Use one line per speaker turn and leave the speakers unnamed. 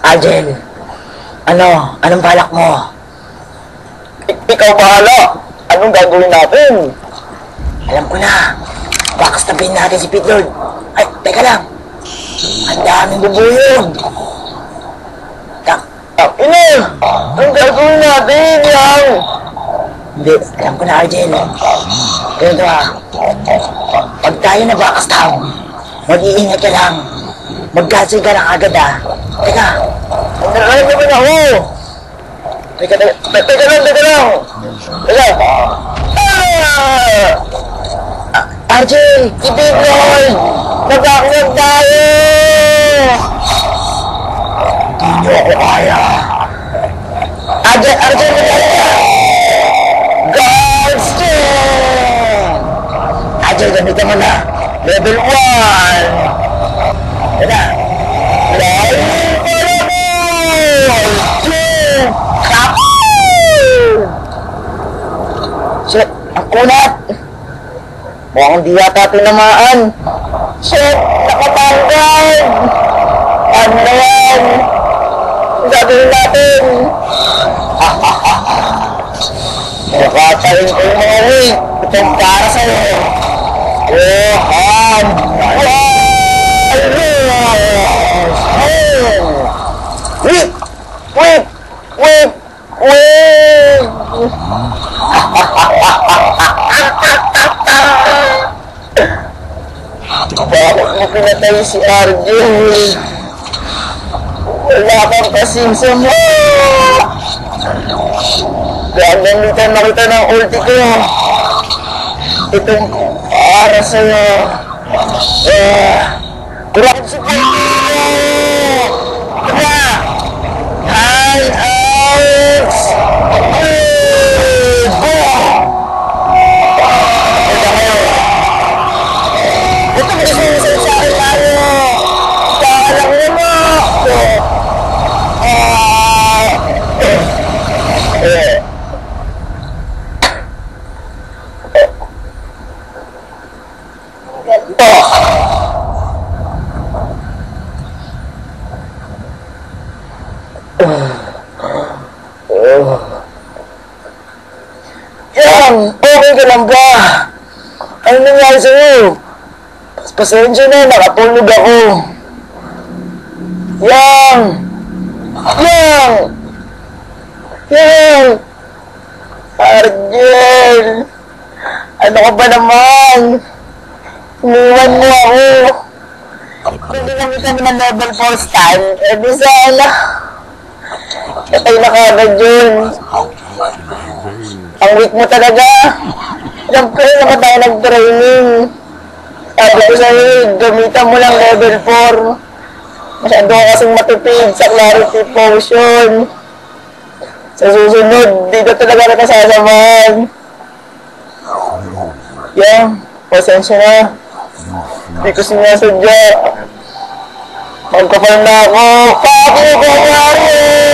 Argel, anong balak mo?
Ikaw bahala. Anong gagawin natin?
Alam ko na. Baka tabihin natin si Pete Lord. Ay, teka lang. Ang daming bubuyog.
Ina! Anong gagawin natin, Yang?
Hindi, alam ko na, Argel. Ganito pag tayo na Bacchus Town, mag-iingat ka lang. Mag-gatsay ka lang agad Teka,
Alam naman ako. Teka lang.
Argel, si Pete Lord!
Nag-akyat tayo!
Hindi niyo ako kaya. Argel,
God's strength!
Argel, gamitin mo na.
Level 1!
Yan na.
Life
Shit, ang kunat. Mukhang di yata tinamaan.
Shit! Nakatanggal! Ano yan? Gagawin natin!
Nakatayin ko yung mga rin. Itong para sa'yo. Han!
Wait! Bakit mo pinatay si Argel? Wala kang kasing sama! Gagamitan na kita ng ulti ko. Itong para sa'yo. Kurang si Pete! Tara! Hi, Alex! Ito mo gusto yung sa akin tayo! Kakalang mo mo!
Yan! Okay ka lang ba? Ano nangyari sa'yo? Pasensya na, nakatulog ako. Yang! Argel! Ano ka ba naman? Iniwan mo ako. Kung ginamitan mo ng level 4 stand, di sana. Patay na kagad yun. Ang weak mo talaga. Siyempre naman tayo nag-training. Sabi ko sa'yo, gamitan mo lang level 4. Masyado ka kasing matipid sa clarity potion. Sa susunod, dito talaga na kasasamahan. Yang, pasensya na. Hindi ko sinasadya. Magkapal na ako. Paano ko nangyari?